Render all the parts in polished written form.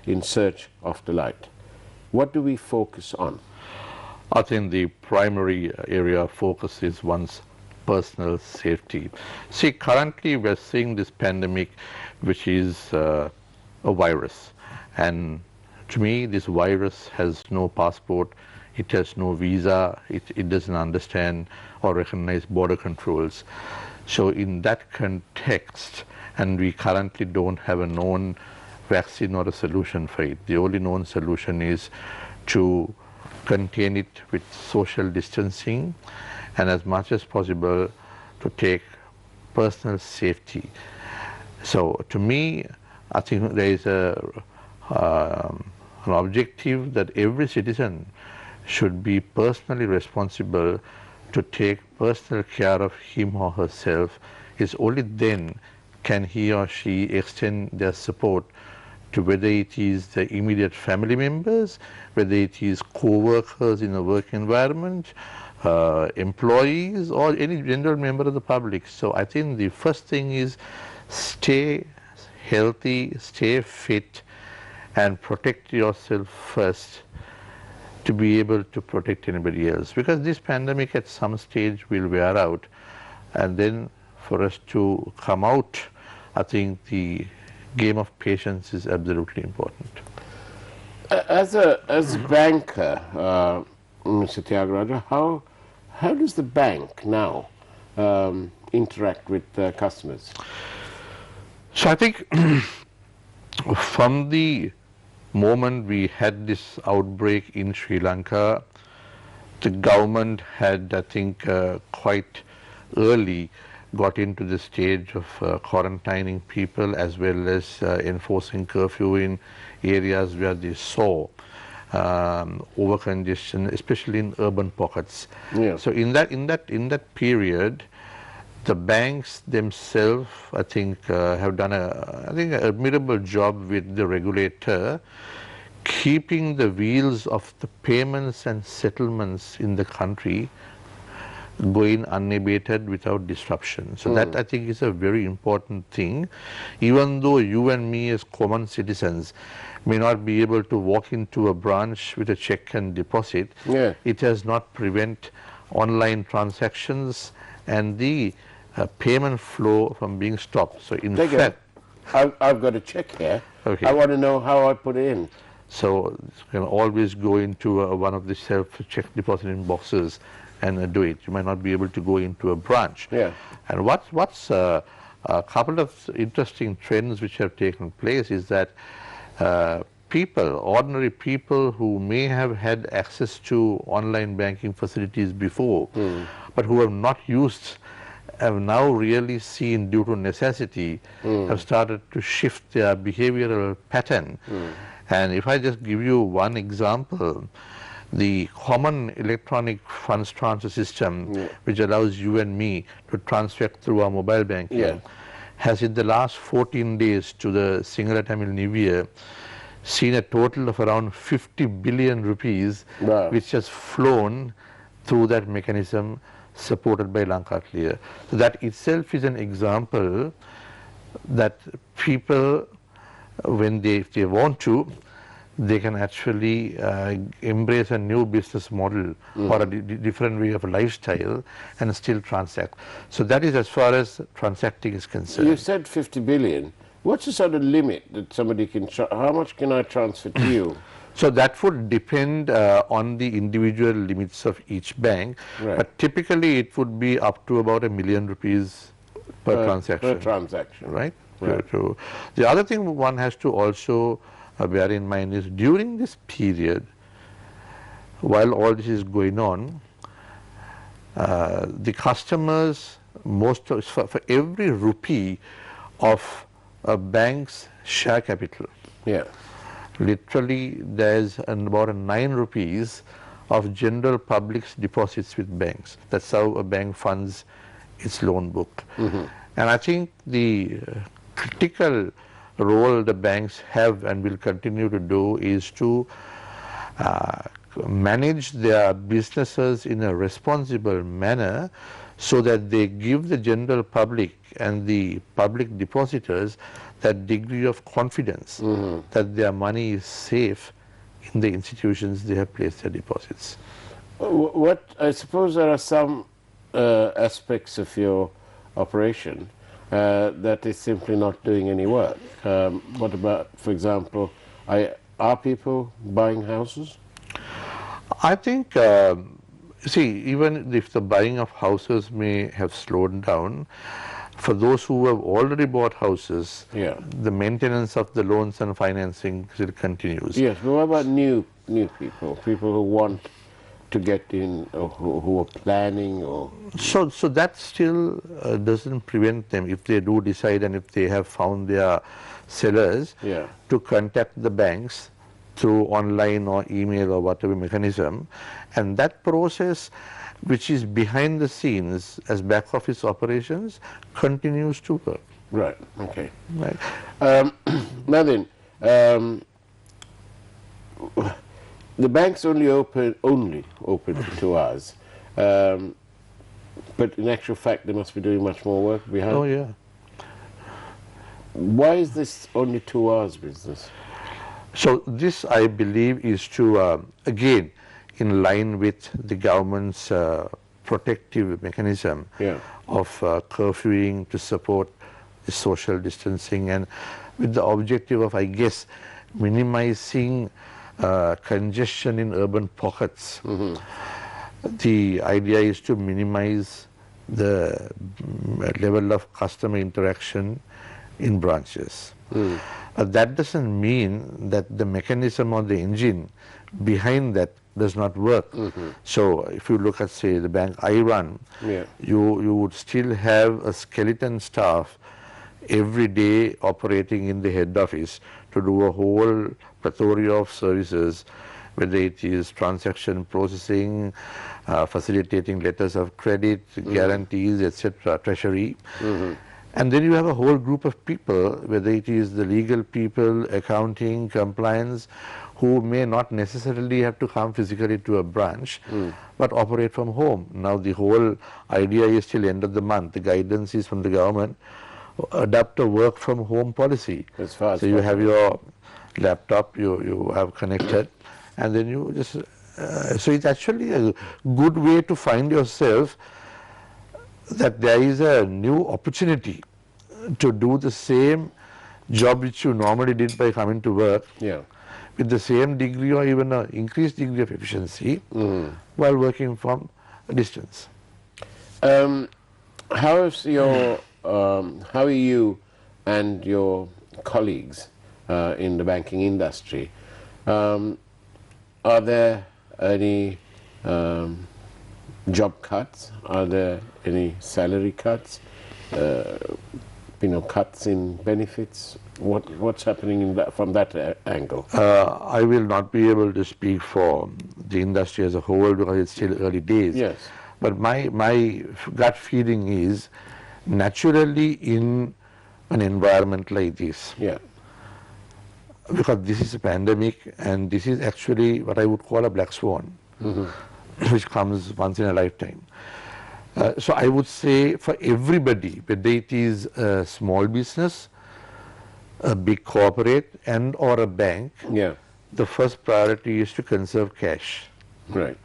in search of the light. What do we focus on? I think the primary area of focus is one's personal safety. See, currently we're seeing this pandemic, which is a virus. And to me, this virus has no passport, it has no visa, it doesn't understand or recognize border controls. So in that context, and we currently don't have a known vaccine or a solution for it. The only known solution is to contain it with social distancing and as much as possible to take personal safety. So to me, I think there is an objective that every citizen should be personally responsible to take personal care of him or herself. It's only then can he or she extend their support to whether it is the immediate family members, whether it is co-workers in a work environment, employees, or any general member of the public. So I think the first thing is stay healthy, stay fit, and protect yourself first to be able to protect anybody else. Because this pandemic at some stage will wear out, and then for us to come out, I think the game of patience is absolutely important. As a banker, Mr. Tyagaraja, how does the bank now interact with customers? So I think from the moment we had this outbreak in Sri Lanka, the government had, I think, quite early got into the stage of quarantining people as well as enforcing curfew in areas where they saw overcongestion, especially in urban pockets. Yeah. So in that period, the banks themselves, I think, have done an admirable job with the regulator, keeping the wheels of the payments and settlements in the country going unabated without disruption. So that, I think, is a very important thing. Even though you and me as common citizens may not be able to walk into a branch with a check and deposit, it has not prevent online transactions and the payment flow from being stopped. So in fact, I've got a check here. Okay. I want to know how I put it in. So you can always go into one of the self-check depositing boxes and do it. You might not be able to go into a branch. Yeah. And what's a couple of interesting trends which have taken place is that ordinary people who may have had access to online banking facilities before, but who have not used, have now really seen, due to necessity, have started to shift their behavioral pattern. And if I just give you one example, the common electronic funds transfer system, which allows you and me to transfer through our mobile banking, has in the last 14 days to the Sinhala Tamil New Year seen a total of around 50 billion rupees, which has flown through that mechanism supported by Lanka Clear. So that itself is an example that people, if they want to, they can actually embrace a new business model or a different way of lifestyle and still transact. So that is as far as transacting is concerned. You said 50 billion. What's the sort of limit that somebody can, how much can I transfer to you? So that would depend on the individual limits of each bank, but typically it would be up to about ₹1 million per transaction. Per transaction. Right? So the other thing one has to also bear in mind is during this period, while all this is going on, the customers, for every rupee of a bank's share capital, literally there's about 9 rupees of general public's deposits with banks. That's how a bank funds its loan book. And I think the critical role the banks have and will continue to do is to manage their businesses in a responsible manner so that they give the general public and the public depositors that degree of confidence that their money is safe in the institutions they have placed their deposits. What I suppose there are some aspects of your operation that is simply not doing any work. What about, for example, are people buying houses? I think, see, even if the buying of houses may have slowed down, for those who have already bought houses, Yeah. the maintenance of the loans and financing still continues. Yes, but what about new people, people who want to get in, or who are planning, or So that still doesn't prevent them, if they do decide and if they have found their sellers, Yeah. to contact the banks through online or email or whatever mechanism. And that process, which is behind the scenes as back office operations, continues to work. right? Okay. Right? Now then, the banks only open 2 hours, but in actual fact they must be doing much more work behind. Oh yeah. Why is this only 2 hours business? So this, I believe, is to, again, in line with the government's protective mechanism Yeah. of curfewing to support the social distancing, and with the objective of, I guess, minimizing congestion in urban pockets. The idea is to minimize the level of customer interaction in branches. That doesn't mean that the mechanism or the engine behind that does not work. So if you look at, say, the bank I run, Yeah. you would still have a skeleton staff every day operating in the head office to do a whole plethora of services, whether it is transaction processing, facilitating letters of credit, guarantees, etc., treasury. And then you have a whole group of people, whether it is the legal people, accounting, compliance, who may not necessarily have to come physically to a branch, but operate from home. Now the whole idea is till end of the month, the guidance is from the government, adopt a work from home policy. As far as So you have possible. your laptop, you have connected, and then you just, so it's actually a good way to find yourself that there is a new opportunity to do the same job which you normally did by coming to work, Yeah. with the same degree or even an increased degree of efficiency while working from a distance. How is your how are you and your colleagues in the banking industry? Are there any job cuts? Are there any salary cuts? Cuts in benefits? What's happening in that, from that angle? I will not be able to speak for the industry as a whole because it's still early days. Yes. But my gut feeling is, naturally in an environment like this, Yeah. because this is a pandemic and this is actually what I would call a black swan, which comes once in a lifetime. So I would say for everybody, whether it is a small business, a big corporate, and or a bank, Yeah. the first priority is to conserve cash. Right.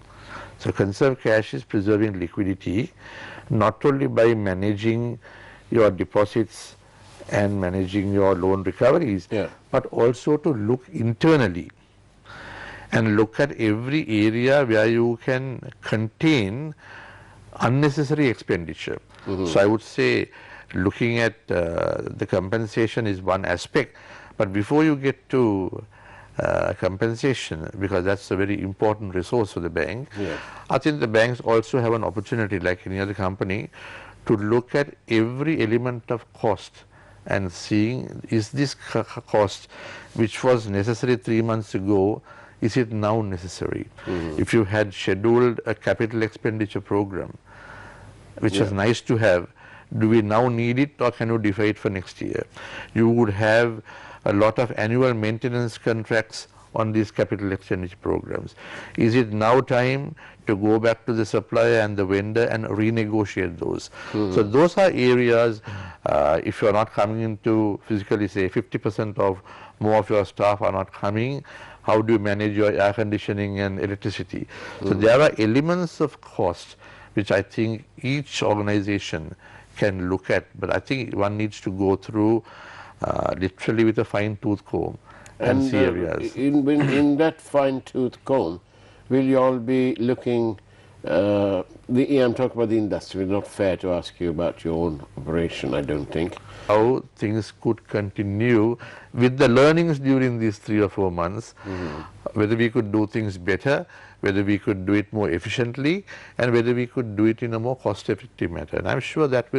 So conserve cash is preserving liquidity, not only by managing your deposits and managing your loan recoveries, Yeah. but also to look internally and look at every area where you can contain unnecessary expenditure. So I would say looking at the compensation is one aspect, but before you get to compensation, because that's a very important resource for the bank, Yes. I think the banks also have an opportunity, like any other company, to look at every element of cost and seeing, is this cost which was necessary 3 months ago, is it now necessary? If you had scheduled a capital expenditure program, which was nice to have, do we now need it or can you defer it for next year? You would have a lot of annual maintenance contracts on these capital expenditure programs? Is it now time to go back to the supplier and the vendor and renegotiate those? So those are areas, if you're not coming into physically, say 50% of more of your staff are not coming, how do you manage your air conditioning and electricity? So there are elements of cost which I think each organization can look at, but I think one needs to go through literally with a fine-tooth comb and see areas. In that fine-tooth comb, will you all be looking, I'm talking about the industry, it's not fair to ask you about your own operation, I don't think. How things could continue with the learnings during these 3 or 4 months, whether we could do things better, whether we could do it more efficiently, and whether we could do it in a more cost-effective manner. And I'm sure that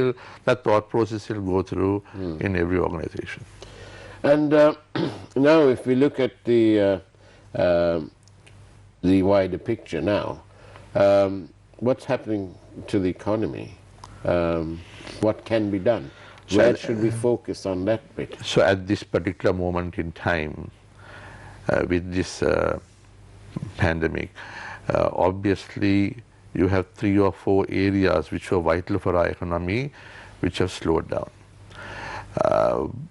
thought process will go through in every organization. And now if we look at the wider picture now, what's happening to the economy? What can be done? Where should we focus on that bit? So at this particular moment in time, with this pandemic, obviously you have 3 or 4 areas which were vital for our economy which have slowed down.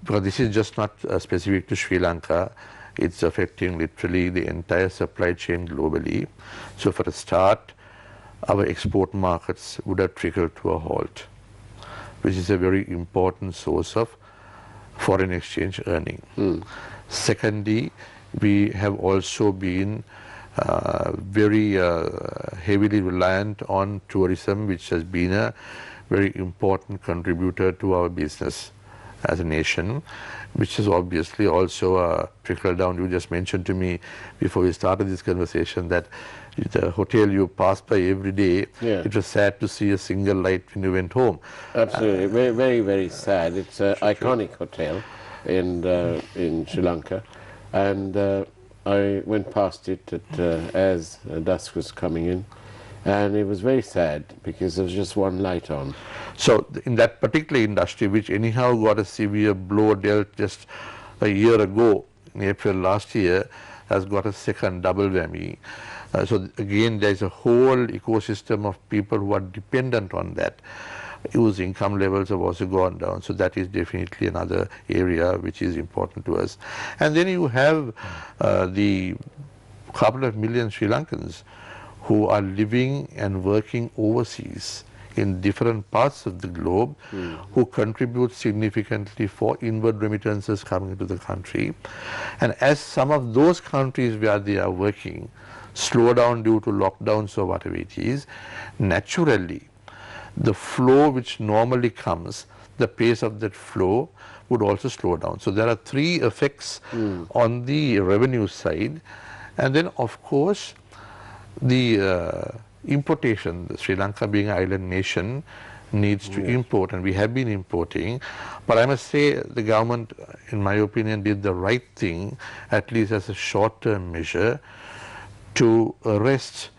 Because this is just not specific to Sri Lanka, it's affecting literally the entire supply chain globally. So for a start, our export markets would have trickled to a halt, which is a very important source of foreign exchange earning. Secondly, we have also been very heavily reliant on tourism, which has been a very important contributor to our business as a nation, which has obviously also trickled down. You just mentioned to me before we started this conversation that the hotel you passed by every day, it was sad to see a single light when you went home. Absolutely, very, very, very sad. It's an iconic hotel in Sri Lanka, and I went past it as dusk was coming in, and it was very sad because there was just one light on. So in that particular industry, which anyhow got a severe blow dealt just a year ago, in April last year, has got a second double whammy. So again, there's a whole ecosystem of people who are dependent on that, whose income levels have also gone down. So that is definitely another area which is important to us. And then you have the couple of million Sri Lankans who are living and working overseas in different parts of the globe, who contribute significantly for inward remittances coming into the country. And as some of those countries where they are working slow down due to lockdowns or whatever it is, naturally the flow which normally comes, the pace of that flow would also slow down. So there are 3 effects on the revenue side. And then of course the importation, Sri Lanka being an island nation, needs to import, and we have been importing. But I must say the government, in my opinion, did the right thing, at least as a short-term measure, to arrest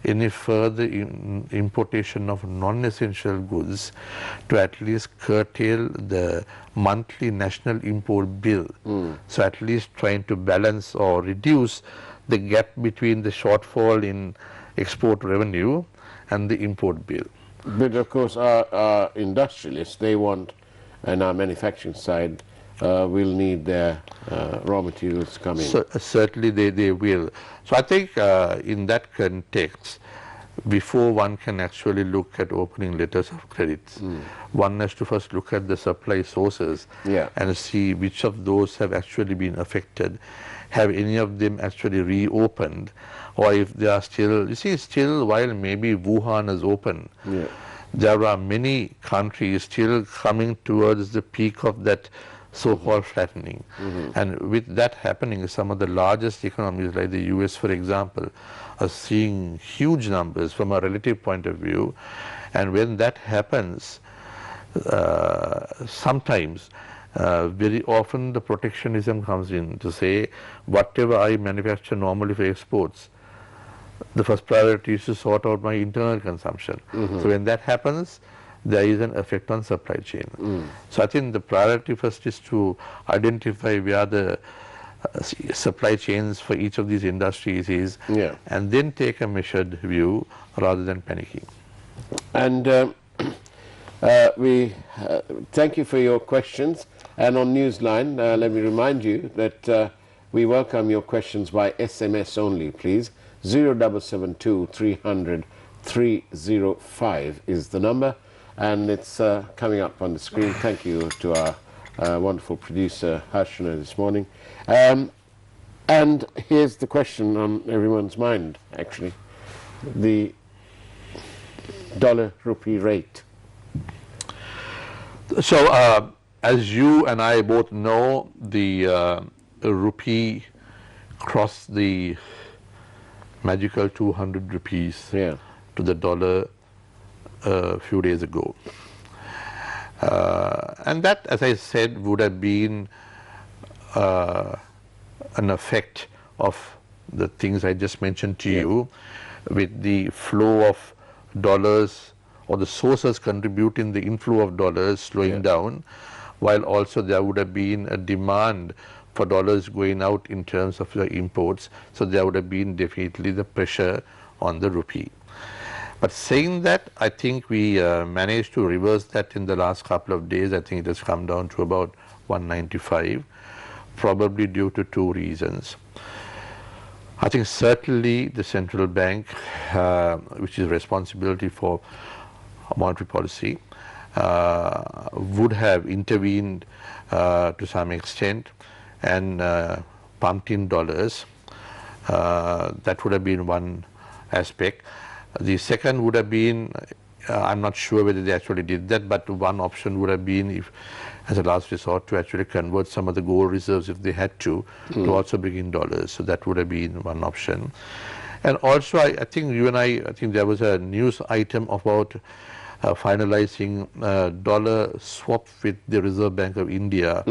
any further importation of non-essential goods, to at least curtail the monthly national import bill. So at least trying to balance or reduce the gap between the shortfall in export revenue and the import bill. But of course our industrialists, they want, and our manufacturing side will need their raw materials coming. So, certainly they will. So I think in that context, before one can actually look at opening letters of credits, one has to first look at the supply sources and see which of those have actually been affected. Have any of them actually reopened? Or if they are still, you see, still while maybe Wuhan is open, there are many countries still coming towards the peak of that so-called flattening. And with that happening, some of the largest economies like the US, for example, are seeing huge numbers from a relative point of view. And when that happens, sometimes, very often the protectionism comes in to say, whatever I manufacture normally for exports, the first priority is to sort out my internal consumption. So when that happens, there is an effect on supply chain. So I think the priority first is to identify where the supply chains for each of these industries is, Yeah. and then take a measured view rather than panicking. And we thank you for your questions. And on Newsline, let me remind you that we welcome your questions by SMS only, please. 0772 300 305 is the number, and it's coming up on the screen. Thank you to our wonderful producer Harshana this morning. And here's the question on everyone's mind, actually. The dollar-rupee rate. So, as you and I both know, the rupee crossed the magical 200 rupees Yeah. to the dollar a few days ago. And that, as I said, would have been an effect of the things I just mentioned to you, with the flow of dollars or the sources contributing the inflow of dollars slowing down, while also there would have been a demand for dollars going out in terms of the imports. So there would have been definitely the pressure on the rupee. But saying that, I think we managed to reverse that in the last couple of days. I think it has come down to about 195, probably due to two reasons. I think certainly the central bank, which is responsibility for monetary policy, would have intervened to some extent and pumped in dollars. That would have been one aspect. The second would have been, I'm not sure whether they actually did that, but one option would have been, if, as a last resort, to actually convert some of the gold reserves, if they had to also bring in dollars. So that would have been one option. And also, I think you and I think there was a news item about finalizing dollar swap with the Reserve Bank of India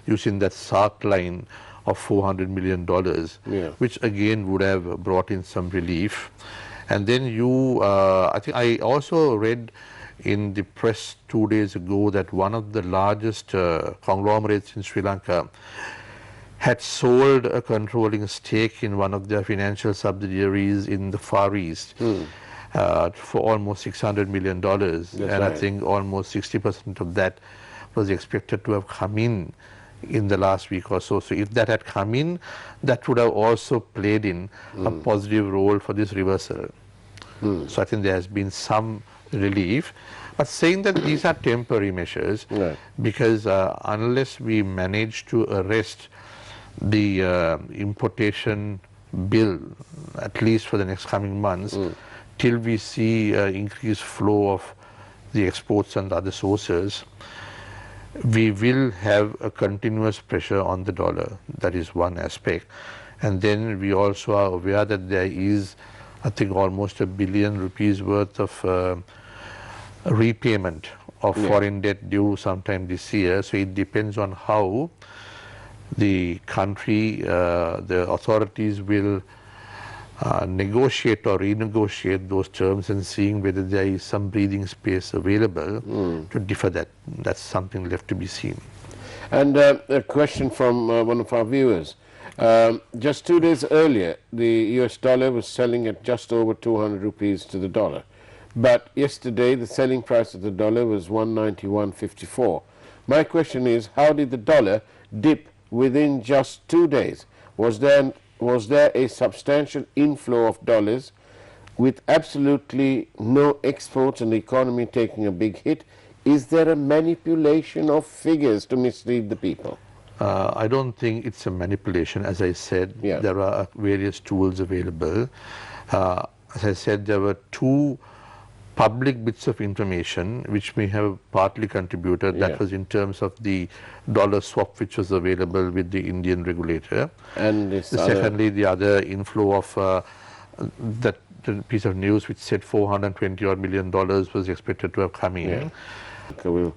using that SARC line of $400 million, which again would have brought in some relief. And then I think I also read in the press 2 days ago that one of the largest conglomerates in Sri Lanka had sold a controlling stake in one of their financial subsidiaries in the Far East for almost $600 million. That's and right. I think almost 60% of that was expected to have come in the last week or so. So if that had come in, that would have also played in a positive role for this reversal. So I think there has been some relief. But saying that these are temporary measures, because unless we manage to arrest the importation bill, at least for the next coming months, till we see increased flow of the exports and other sources, we will have a continuous pressure on the dollar. That is one aspect. And then we also are aware that there is, I think, almost ₹1 billion worth of repayment of foreign debt due sometime this year. So it depends on how the country, the authorities will negotiate or renegotiate those terms, and seeing whether there is some breathing space available to defer that. That's something left to be seen. And a question from one of our viewers. Just 2 days earlier, the US dollar was selling at just over 200 rupees to the dollar. But yesterday, the selling price of the dollar was 191.54. My question is, how did the dollar dip within just 2 days? Was there a substantial inflow of dollars with absolutely no exports and the economy taking a big hit? Is there a manipulation of figures to mislead the people? I don't think it's a manipulation. As I said, there are various tools available. As I said, there were two public bits of information which may have partly contributed. That was in terms of the dollar swap which was available with the Indian regulator. And secondly, the other inflow of that piece of news which said $420 million was expected to have come in. Will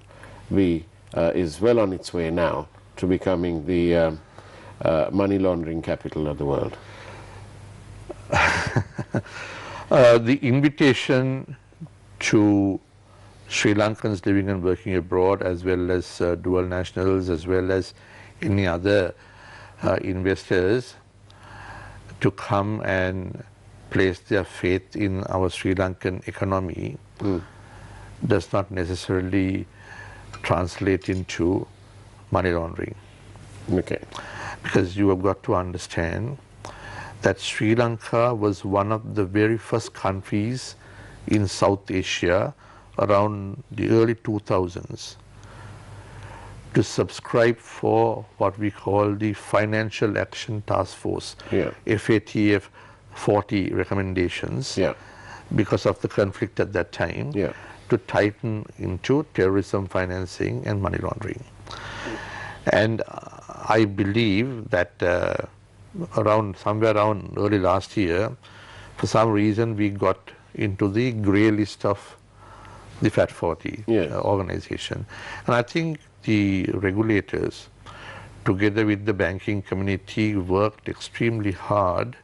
be is well on its way now to becoming the money laundering capital of the world. The invitation to Sri Lankans living and working abroad, as well as dual nationals, as well as any other investors to come and place their faith in our Sri Lankan economy does not necessarily translate into money laundering. Okay. Because you have got to understand that Sri Lanka was one of the very first countries in South Asia around the early 2000s to subscribe for what we call the Financial Action Task Force, FATF 40 recommendations, because of the conflict at that time, to tighten into terrorism financing and money laundering. And I believe that somewhere around early last year, for some reason we got into the grey list of the FAT 40 organization. And I think the regulators, together with the banking community, worked extremely hard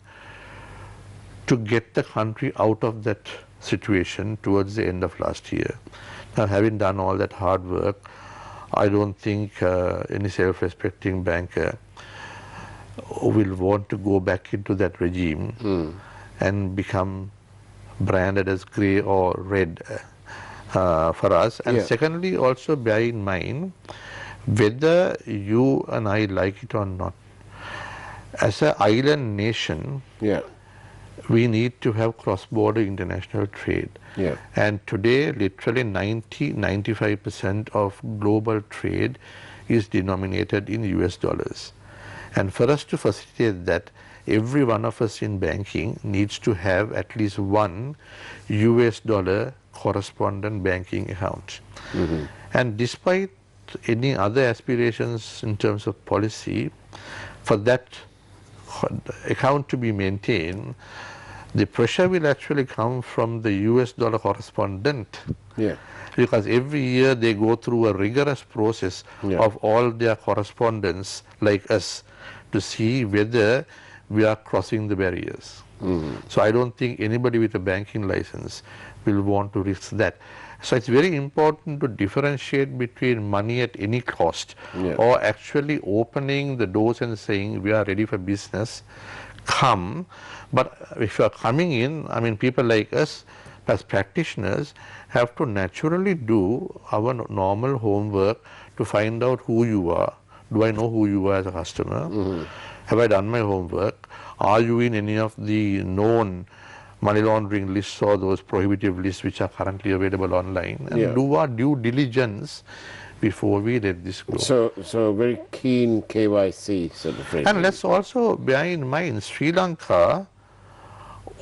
to get the country out of that situation towards the end of last year. Now, having done all that hard work, I don't think any self-respecting banker will want to go back into that regime and become branded as grey or red for us. And secondly, also bear in mind, whether you and I like it or not, as an island nation, we need to have cross-border international trade. And today, literally 95% of global trade is denominated in US dollars. And for us to facilitate that, every one of us in banking needs to have at least one US dollar correspondent banking account. And despite any other aspirations in terms of policy, for that account to be maintained, the pressure will actually come from the US dollar correspondent. Because every year they go through a rigorous process of all their correspondents like us to see whether we are crossing the barriers. So I don't think anybody with a banking license will want to risk that. So it's very important to differentiate between money at any cost or actually opening the doors and saying we are ready for business, come. But if you are coming in, I mean, people like us as practitioners have to naturally do our normal homework to find out who you are. Do I know who you are as a customer? Have I done my homework? Are you in any of the known money laundering lists or those prohibitive lists which are currently available online? And do our due diligence before we let this go. So very keen KYC sort of thing. And let's also bear in mind, Sri Lanka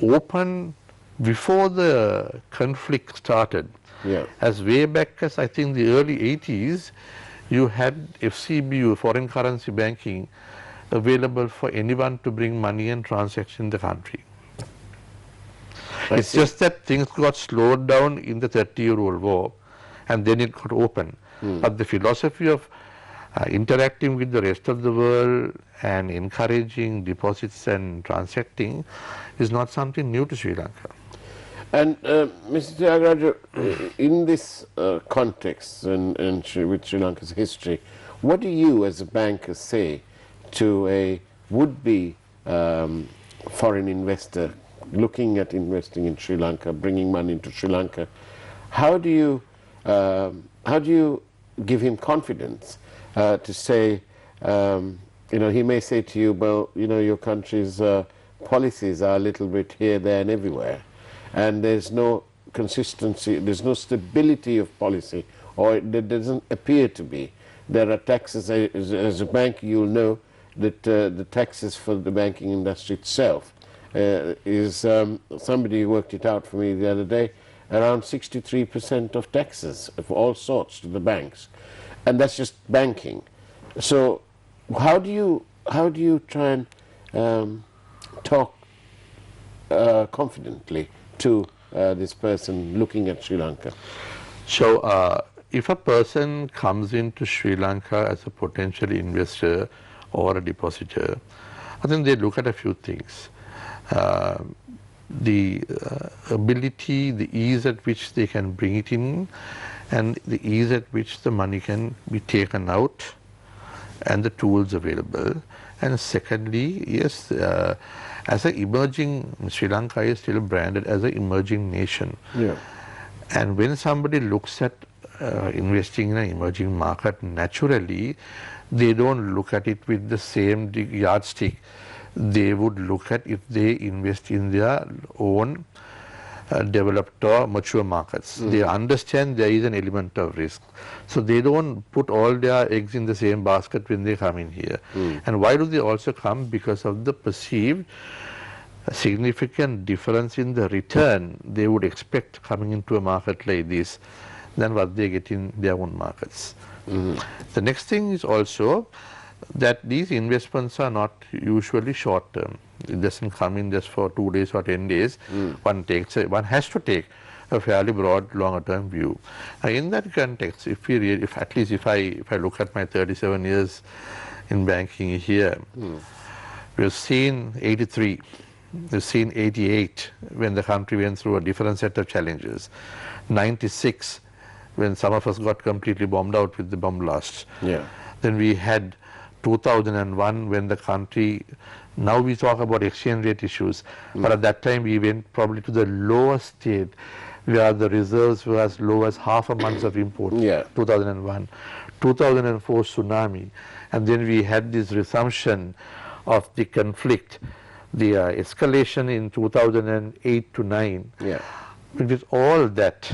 opened before the conflict started. As way back as I think the early 80s, you had FCBU, foreign currency banking, available for anyone to bring money and transaction in the country. It's just that things got slowed down in the 30-year-old war and then it got open. But the philosophy of interacting with the rest of the world and encouraging deposits and transacting is not something new to Sri Lanka. And Mr. Tyagaraja, in this context and with Sri Lanka's history, what do you as a banker say to a would-be foreign investor looking at investing in Sri Lanka, bringing money into Sri Lanka? How do you give him confidence to say, he may say to you, well, your country's policies are a little bit here, there and everywhere, and there's no consistency, there's no stability of policy, or there doesn't appear to be. There are taxes, as a bank you'll know that the taxes for the banking industry itself is, somebody worked it out for me the other day, around 63% of taxes of all sorts to the banks, and that's just banking. So how do you try and talk confidently to this person looking at Sri Lanka? So if a person comes into Sri Lanka as a potential investor or a depositor, I think they look at a few things. The ability, the ease at which they can bring it in, and the ease at which the money can be taken out, and the tools available, And secondly, yes, as an emerging, Sri Lanka is still branded as an emerging nation. Yeah. And when somebody looks at investing in an emerging market, naturally, they don't look at it with the same yardstick. They would look at if they invest in their own developed or mature markets. They understand there is an element of risk. So they don't put all their eggs in the same basket when they come in here. And why do they also come? Because of the perceived significant difference in the return they would expect coming into a market like this than what they get in their own markets. The next thing is also that these investments are not usually short term. It doesn't come in just for 2 days or 10 days. One has to take a fairly broad, longer term view. In that context, if I look at my 37 years in banking here, we've seen 83, we've seen 88 when the country went through a different set of challenges, 96 when some of us got completely bombed out with the bomb blasts. Yeah. Then we had 2001 when the country, now we talk about exchange rate issues, but at that time we went probably to the lowest state where the reserves were as low as half a month of import. 2001. 2004 tsunami, and then we had this resumption of the conflict, the escalation in 2008 to 9. But with all that,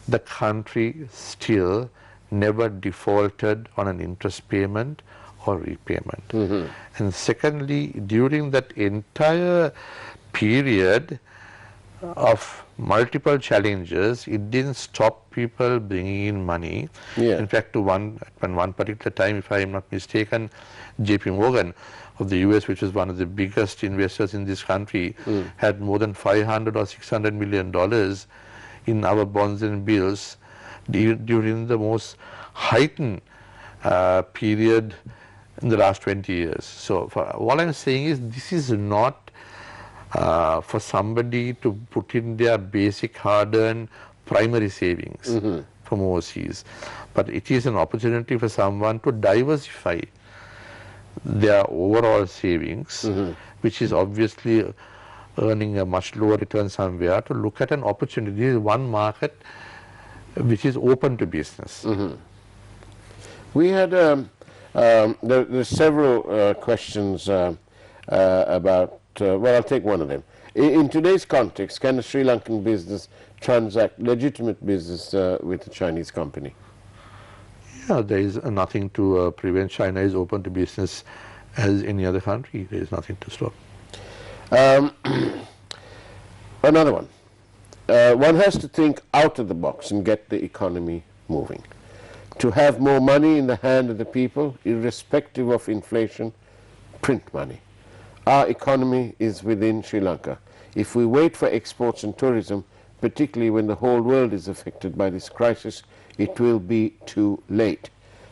the country still never defaulted on an interest payment or repayment. And secondly, during that entire period of multiple challenges, it didn't stop people bringing in money. In fact, at one particular time, if I am not mistaken, JP Morgan of the US, which was one of the biggest investors in this country, had more than $500 or $600 million in our bonds and bills during the most heightened period in the last 20 years. So all I'm saying is this is not for somebody to put in their basic hard-earned primary savings from overseas, but it is an opportunity for someone to diversify their overall savings, which is obviously earning a much lower return somewhere, to look at an opportunity. This is one market which is open to business. We had there's several questions about, well, I'll take one of them. In today's context, can a Sri Lankan business transact legitimate business with a Chinese company? Yeah, there is nothing to prevent. China is open to business as any other country. There is nothing to stop. Another one. One has to think out of the box and get the economy moving. To have more money in the hand of the people, irrespective of inflation, print money. Our economy is within Sri Lanka. If we wait for exports and tourism, particularly when the whole world is affected by this crisis, it will be too late.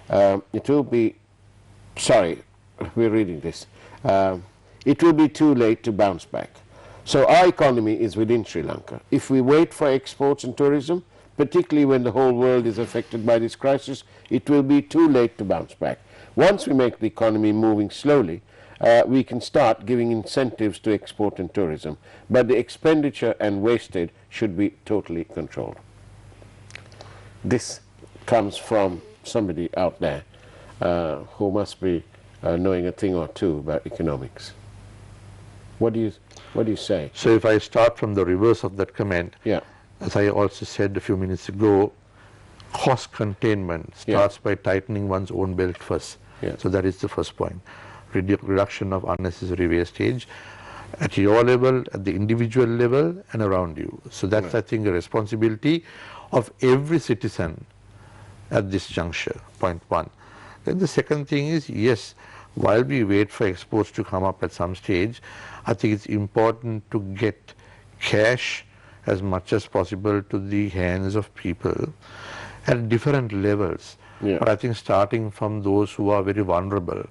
It will be, sorry, we're reading this. It will be too late to bounce back. So our economy is within Sri Lanka. If we wait for exports and tourism, particularly when the whole world is affected by this crisis, it will be too late to bounce back. Once we make the economy moving slowly, we can start giving incentives to export and tourism, but the expenditure and wastage should be totally controlled. This comes from somebody out there who must be knowing a thing or two about economics. What do you say? So if I start from the reverse of that comment, as I also said a few minutes ago, cost containment starts by tightening one's own belt first. So that is the first point. Reduction of unnecessary wastage at your level, at the individual level, and around you. So that's, I think, a responsibility of every citizen at this juncture, point one. Then the second thing is, yes, while we wait for exports to come up at some stage, I think it's important to get cash as much as possible to the hands of people at different levels. But I think starting from those who are very vulnerable,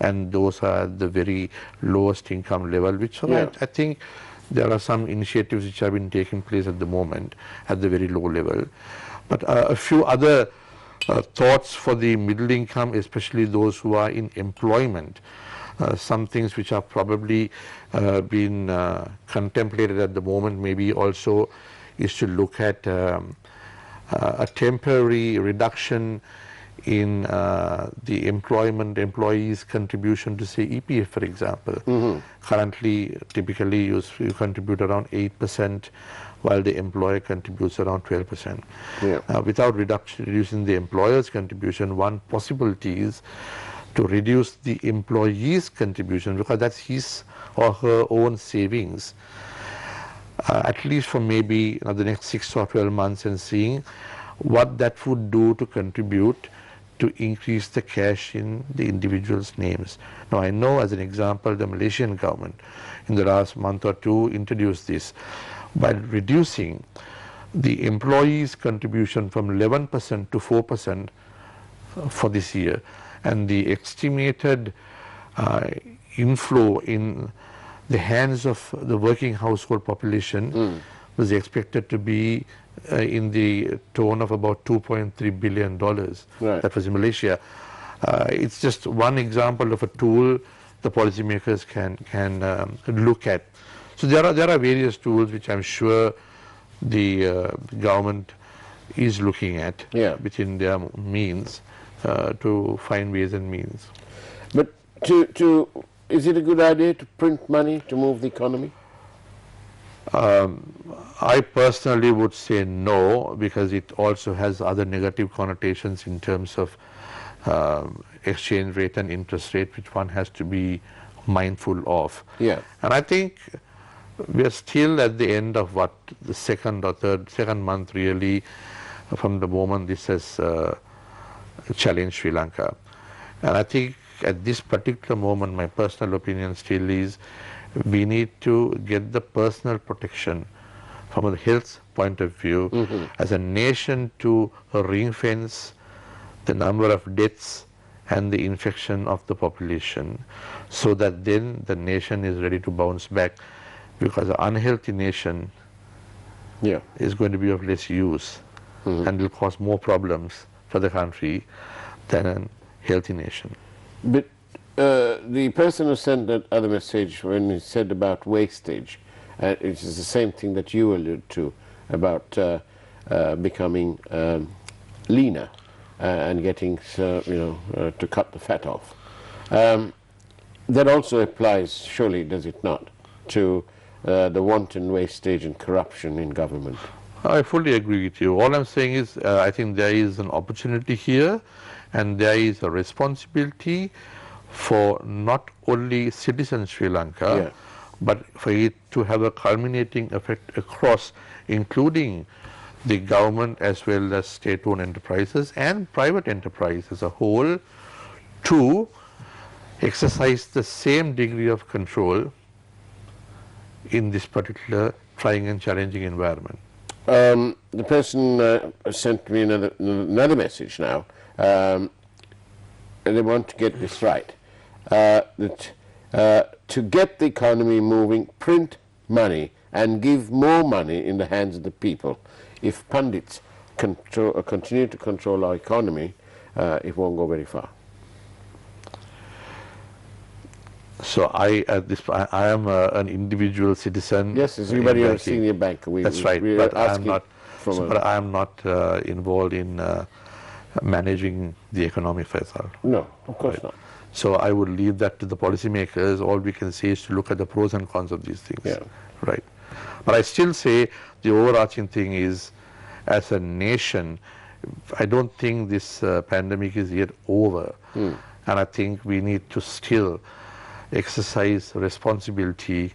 and those are at the very lowest income level, which I think there are some initiatives which have been taking place at the moment at the very low level. But a few other thoughts for the middle income, especially those who are in employment. Some things which are probably being contemplated at the moment maybe also is to look at a temporary reduction in the employees' contribution to say EPF, for example. Currently, typically you contribute around 8%, while the employer contributes around 12%. Without reducing the employer's contribution, one possibility is to reduce the employee's contribution, because that's his or her own savings, at least for maybe the next 6 or 12 months, and seeing what that would do to contribute to increase the cash in the individual's names. Now, I know, as an example, the Malaysian government in the last month or two introduced this by reducing the employees' contribution from 11% to 4% for this year, and the estimated inflow in the hands of the working household population was expected to be in the tone of about $2.3 billion. Right. That was in Malaysia. It's just one example of a tool the policymakers can look at. So there are various tools which I'm sure the government is looking at within their means to find ways and means. But is it a good idea to print money to move the economy? I personally would say no, because it also has other negative connotations in terms of exchange rate and interest rate, which one has to be mindful of. Yeah. And I think we are still at the end of the second month really from the moment this has challenged Sri Lanka. And I think at this particular moment, my personal opinion still is we need to get the personal protection from a health point of view as a nation to ring fence the number of deaths and the infection of the population, so that then the nation is ready to bounce back, because an unhealthy nation is going to be of less use and will cause more problems for the country than a healthy nation. But the person who sent that other message, when he said about wastage, it is the same thing that you allude to about becoming leaner and getting to cut the fat off. That also applies, surely, does it not, to the wanton wastage and corruption in government? I fully agree with you. All I'm saying is I think there is an opportunity here, and there is a responsibility for not only citizens Sri Lanka, but for it to have a culminating effect across, including the government as well as state-owned enterprises and private enterprise as a whole, to exercise the same degree of control in this particular trying and challenging environment. The person sent me another message now, and they want to get this right, that to get the economy moving, print money and give more money in the hands of the people. If pundits continue to control our economy, it won't go very far. So I am an individual citizen. Yes, but you're a senior banker. That's right, but I am not involved in managing the economy, Faraz. No, of course not. So I would leave that to the policymakers. All we can say is to look at the pros and cons of these things. Right. But I still say the overarching thing is, as a nation, I don't think this pandemic is yet over. And I think we need to still exercise responsibility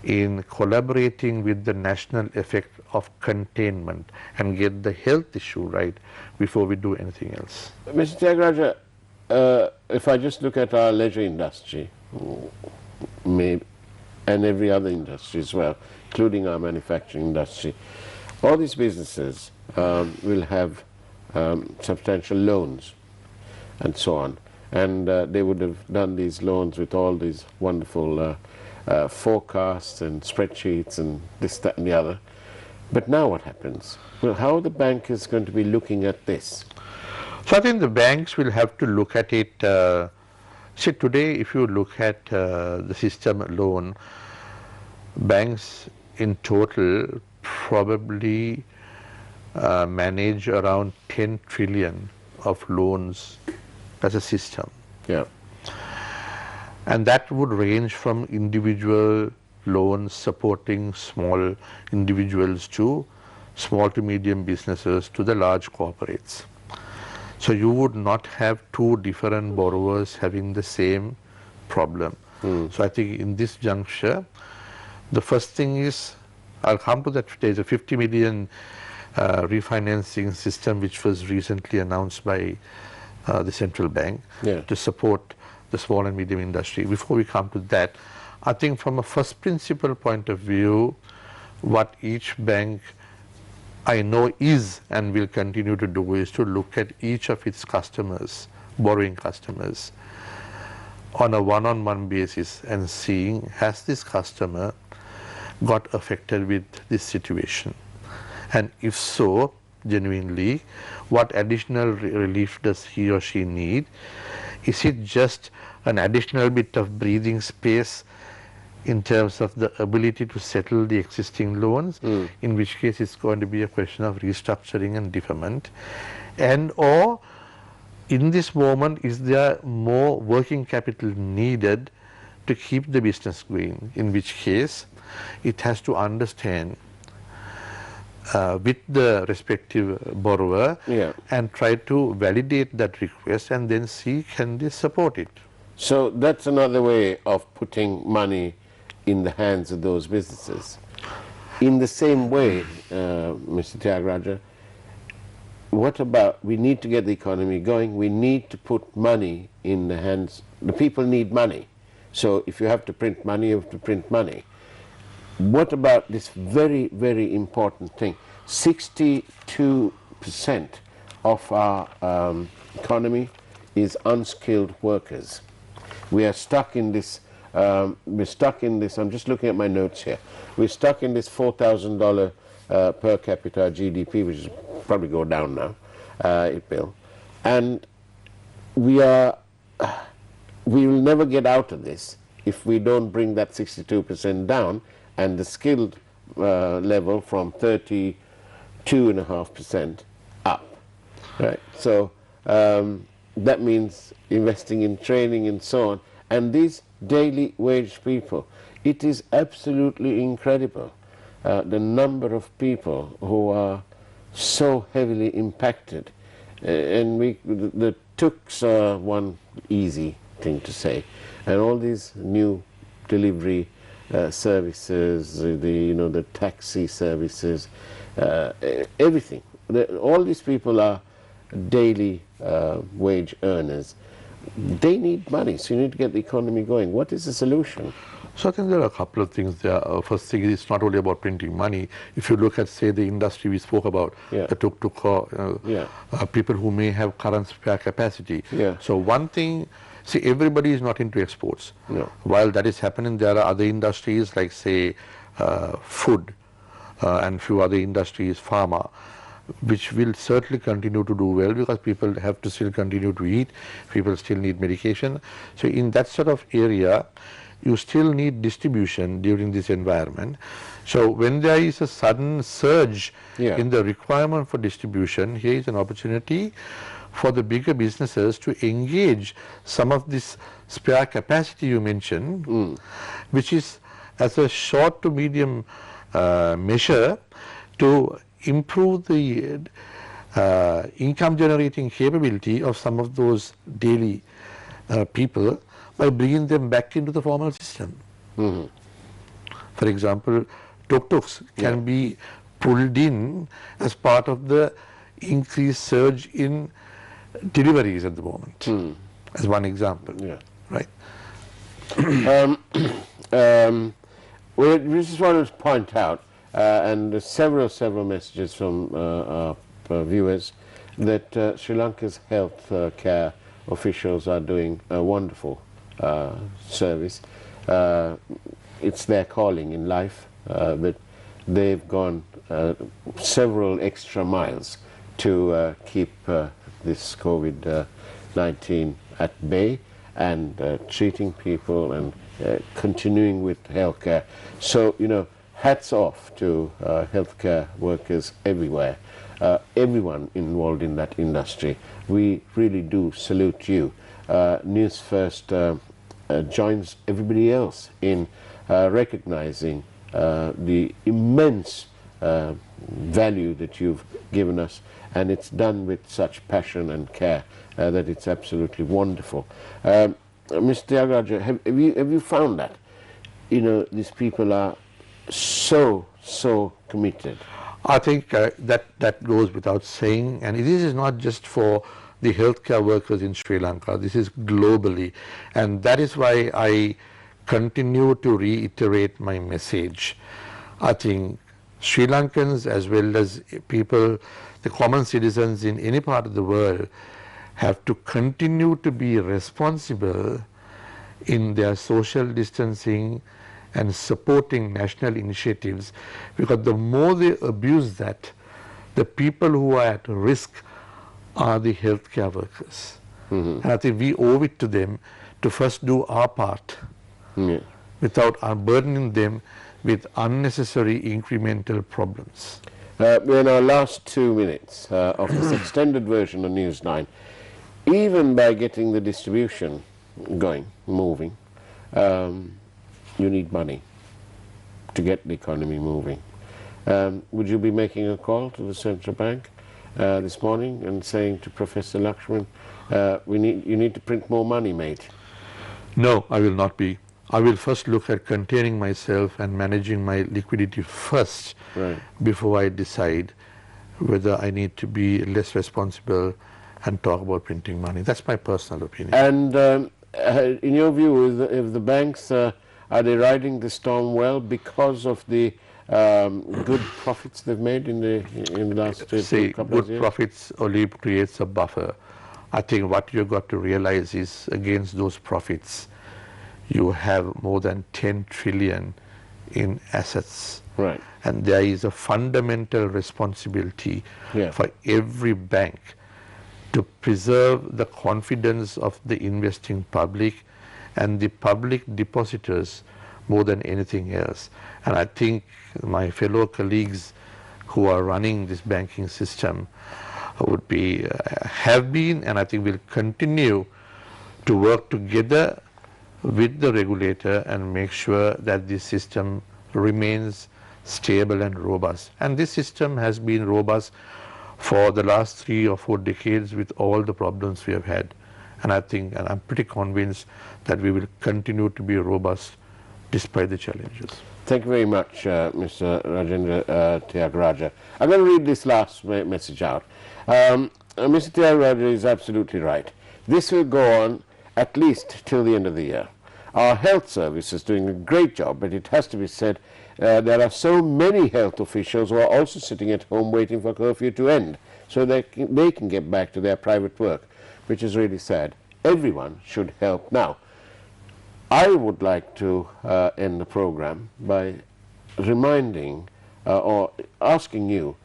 in collaborating with the national effect of containment and get the health issue right before we do anything else. Mr. Tyagaraja, if I just look at our leisure industry, maybe, and every other industry as well, including our manufacturing industry, all these businesses will have substantial loans and so on. And they would have done these loans with all these wonderful forecasts and spreadsheets and this, that and the other. But now what happens? Well, how are the bankers going to be looking at this? So I think the banks will have to look at it. See, today, if you look at the system alone, banks in total probably manage around 10 trillion of loans as a system. Yeah. And that would range from individual loans supporting small individuals to small to medium businesses to the large corporates. So you would not have two different borrowers having the same problem. So I think in this juncture, the first thing is, I'll come to that, there's a 50 million refinancing system which was recently announced by the central bank to support the small and medium industry. Before we come to that, I think from a first principle point of view, what each bank I know is and will continue to do is to look at each of its customers, borrowing customers, on a one-on-one basis and seeing, has this customer got affected with this situation? And if so, genuinely, what additional relief does he or she need? Is it just an additional bit of breathing space in terms of the ability to settle the existing loans, in which case it's going to be a question of restructuring and deferment? And or in this moment, is there more working capital needed to keep the business going, in which case it has to understand with the respective borrower and try to validate that request and then see can they support it. So that's another way of putting money in the hands of those businesses. In the same way, Mr. Tyagaraja, what about, we need to get the economy going, we need to put money in the hands, the people need money. So if you have to print money, you have to print money. What about this very, very important thing? 62% of our economy is unskilled workers. We are stuck in this, I'm just looking at my notes here, we're stuck in this $4,000 per capita GDP, which is probably go down now, it will. And we will never get out of this if we don't bring that 62% down and the skilled level from 32.5% up, right? So that means investing in training and so on. And these daily wage people, it is absolutely incredible the number of people who are so heavily impacted. And the TUCs are one easy thing to say. And all these new delivery services, the taxi services, everything. All these people are daily wage earners. They need money, so you need to get the economy going. What is the solution? So I think there are a couple of things there. First thing is, it's not only about printing money. If you look at, say, the industry we spoke about, the tuk-tuk, people who may have current spare capacity. So one thing, see, everybody is not into exports. While that is happening, there are other industries like, say, food and few other industries, pharma, which will certainly continue to do well because people have to still continue to eat, people still need medication. So in that sort of area, you still need distribution during this environment. So when there is a sudden surge in the requirement for distribution, here is an opportunity for the bigger businesses to engage some of this spare capacity you mentioned, which is as a short to medium measure to improve the income generating capability of some of those daily people by bringing them back into the formal system. For example, tuk-tuks can be pulled in as part of the increased surge in deliveries at the moment, as one example, right? We just wanted to point out, and there's several messages from our viewers, that Sri Lanka's health care officials are doing a wonderful service. It's their calling in life, but they've gone several extra miles to keep this COVID-19 at bay and treating people and continuing with healthcare. So, you know, hats off to healthcare workers everywhere, everyone involved in that industry. We really do salute you. Newsfirst joins everybody else in recognizing the immense value that you've given us, and it's done with such passion and care that it's absolutely wonderful. Mr. Tyagaraja, have you found that, you know, these people are so committed? I think that goes without saying, and this is not just for the healthcare workers in Sri Lanka, this is globally, and that is why I continue to reiterate my message. I think Sri Lankans as well as people, the common citizens in any part of the world, have to continue to be responsible in their social distancing and supporting national initiatives, because the more they abuse that, the people who are at risk are the healthcare workers. And I think we owe it to them to first do our part without burdening them with unnecessary incremental problems. We're in our last 2 minutes of this extended version of Newsline. Even by getting the distribution going, moving, you need money to get the economy moving. Would you be making a call to the central bank this morning and saying to Professor Lakshman, you need to print more money, mate? No, I will not be. I will first look at containing myself and managing my liquidity first, before I decide whether I need to be less responsible and talk about printing money. That's my personal opinion. And in your view, if the banks, are they riding the storm well because of the good profits they've made in the last couple of years? Good profits only creates a buffer. I think what you've got to realize is, against those profits, you have more than 10 trillion in assets. Right. And there is a fundamental responsibility for every bank to preserve the confidence of the investing public and the public depositors more than anything else. And I think my fellow colleagues who are running this banking system would be, have been, and I think will continue to work together with the regulator and make sure that this system remains stable and robust. And this system has been robust for the last 3 or 4 decades with all the problems we have had. And I think, and I'm pretty convinced that we will continue to be robust despite the challenges. Thank you very much, Mr. Rajendra Tyagaraja. I'm going to read this last message out. Mr. Tyagaraja is absolutely right. This will go on at least till the end of the year. Our health service is doing a great job, but it has to be said, there are so many health officials who are also sitting at home waiting for curfew to end so they can get back to their private work, which is really sad. Everyone should help now. I would like to end the program by reminding or asking you,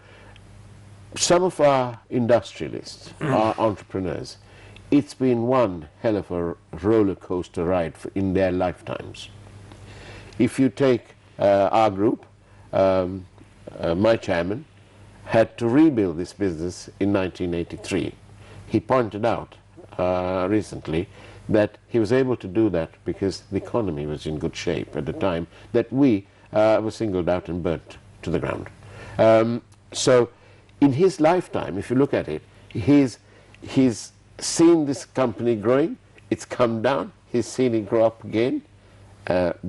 some of our industrialists, our entrepreneurs, it's been one hell of a roller coaster ride in their lifetimes. If you take our group, my chairman had to rebuild this business in 1983. He pointed out recently that he was able to do that because the economy was in good shape at the time that we were singled out and burnt to the ground. So in his lifetime, if you look at it, he's seen this company growing, it's come down, he's seen it grow up again,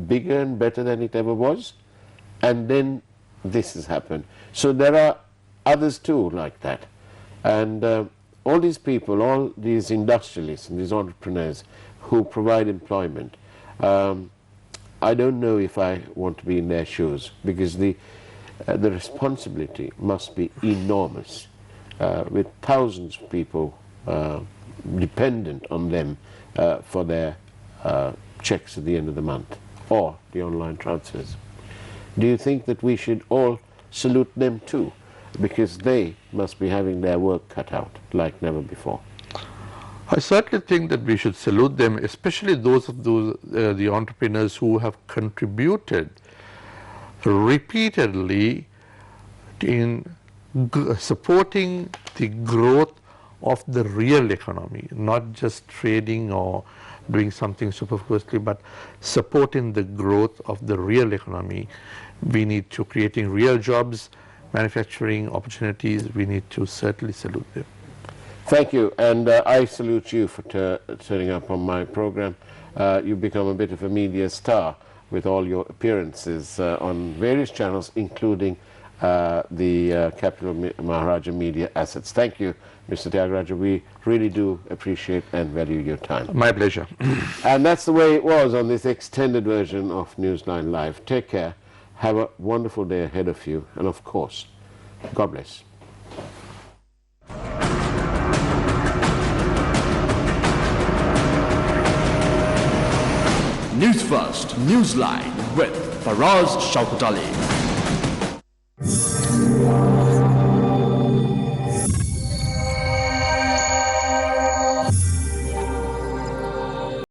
bigger and better than it ever was, and then this has happened. So there are others too like that. And all these people, all these industrialists and these entrepreneurs who provide employment, I don't know if I want to be in their shoes, because the responsibility must be enormous, with thousands of people dependent on them for their checks at the end of the month or the online transfers. Do you think that we should all salute them too? because they must be having their work cut out like never before. I certainly think that we should salute them, especially those of the entrepreneurs who have contributed repeatedly in supporting the growth of the real economy, not just trading or doing something superfluously, but supporting the growth of the real economy. We need to creating real jobs, manufacturing opportunities. We need to certainly salute them. Thank you, and I salute you for turning up on my program. You've become a bit of a media star with all your appearances on various channels, including the Capital Maharaja Media Assets. Thank you, Mr. Tyagaraja. We really do appreciate and value your time. My pleasure. And that's the way it was on this extended version of Newsline Live. Take care. Have a wonderful day ahead of you. And of course, God bless. News First, Newsline with Faraz Shauketaly.